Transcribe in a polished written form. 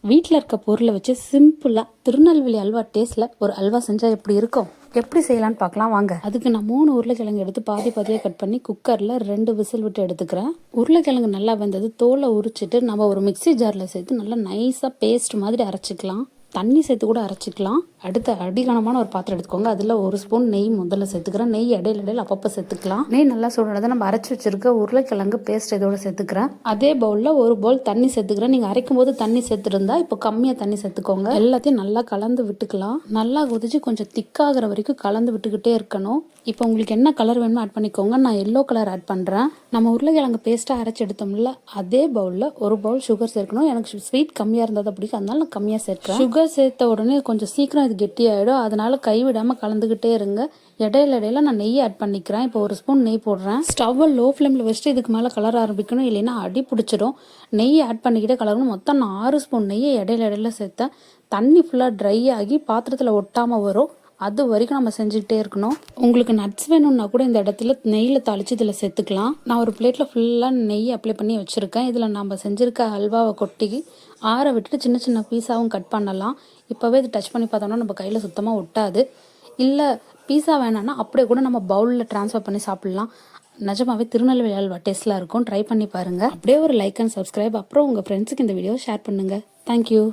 வீட்டில் இருக்க பொருளை வச்சு சிம்பிளாக திருநெல்வேலி அல்வா டேஸ்ட்டில் ஒரு அல்வா செஞ்சால் எப்படி இருக்கும், எப்படி செய்யலான்னு பார்க்கலாம் வாங்க. அதுக்கு நான் 3 உருளைக்கிழங்கு எடுத்து பாதியாக கட் பண்ணி குக்கரில் 2 விசில் விட்டு எடுத்துக்கிறேன். உருளைக்கிழங்கு நல்லா வெந்தது தோலை உரிச்சிட்டு நம்ம ஒரு மிக்சி ஜாரில் சேர்த்து நல்லா நைஸாக பேஸ்ட் மாதிரி அரைச்சிக்கலாம். தண்ணி சேர்த்து கூட அரைச்சிக்கலாம். அடுத்து அடிகனமான ஒரு பாத்திரம் எடுத்துக்கோங்க. அதில் 1 ஸ்பூன் நெய் முதல்ல சேர்த்துக்கிறேன். நெய் இடையில அப்பப்போ சேர்த்துக்கலாம். நெய் நல்லா சூடானதை நம்ம அரைச்சி வச்சிருக்க உருளைக்கிழங்கு பேஸ்ட் இதோட சேர்த்துக்கிறேன். அதே பவுலில் 1 பவுல் தண்ணி சேர்த்துக்கிறேன். நீங்கள் அரைக்கும் போது தண்ணி சேர்த்துருந்தா இப்போ கம்மியாக தண்ணி சேர்த்துக்கோங்க. எல்லாத்தையும் நல்லா கலந்து விட்டுக்கலாம். நல்லா கொதிச்சு கொஞ்சம் திக்காகிற வரைக்கும் கலந்து விட்டுக்கிட்டே இருக்கணும். இப்போ உங்களுக்கு என்ன கலர் வேணுமோ ஆட் பண்ணிக்கோங்க. நான் எல்லோ கலர் ஆட் பண்ணுறேன். நம்ம உருளைக்கிழங்கு பேஸ்ட்டாக அரைச்சி எடுத்தோம்ல அதே பவுலில் 1 பவுல் சுகர் சேர்க்கணும். எனக்கு ஸ்வீட் கம்மியாக இருந்தால் தான் பிடிக்கும், அதனால நான் கம்மியாக சேர்க்கிறேன். சுகர் சேர்த்த உடனே கொஞ்சம் சீக்கிரம் இது கெட்டியாயிடும். அதனால கைவிடாமல் கலந்துக்கிட்டே இருங்க. இடையில நான் நெய் ஆட் பண்ணிக்கிறேன். இப்போ 1 ஸ்பூன் நெய் போடுறேன். ஸ்டவ்வை லோ ஃப்ளேமில் வச்சுட்டு இதுக்கு மேலே கலர் ஆரம்பிக்கணும், இல்லைன்னா அடி பிடிச்சிடும். நெய் ஆட் பண்ணிக்கிட்டே கலரணும். மொத்தம் நான் 6 ஸ்பூன் நெய்யை இடையில சேர்த்தேன். தண்ணி ஃபுல்லாக ட்ரை ஆகி பாத்திரத்தில் ஒட்டாமல் வரும், அது வரைக்கும் நம்ம செஞ்சுக்கிட்டே இருக்கணும். உங்களுக்கு நட்ஸ் வேணும்னா கூட இந்த இடத்துல நெய்யில் தாளித்து இதில் சேர்த்துக்கலாம். நான் ஒரு பிளேட்டில் ஃபுல்லாக நெய் அப்ளை பண்ணி வச்சுருக்கேன். இதில் நம்ம செஞ்சுருக்க அல்வாவை கொட்டி ஆற விட்டுட்டு சின்ன சின்ன பீஸாவும் கட் பண்ணலாம். இப்போவே இது டச் பண்ணி பார்த்தோம்னா நம்ம கையில் சுத்தமாக ஒட்டாது. இல்லை பீஸா வேணான்னா அப்படியே கூட நம்ம பவுலில் ட்ரான்ஸ்ஃபர் பண்ணி சாப்பிட்லாம். நிஜமாவே திருநெல்வேலி அல்வா டேஸ்ட்டில் இருக்கும். ட்ரை பண்ணி பாருங்கள். அப்படியே ஒரு லைக் அண்ட் சப்ஸ்கிரைப், அப்புறம் உங்கள் ஃப்ரெண்ட்ஸுக்கு இந்த வீடியோ ஷேர் பண்ணுங்கள். தேங்க்யூ.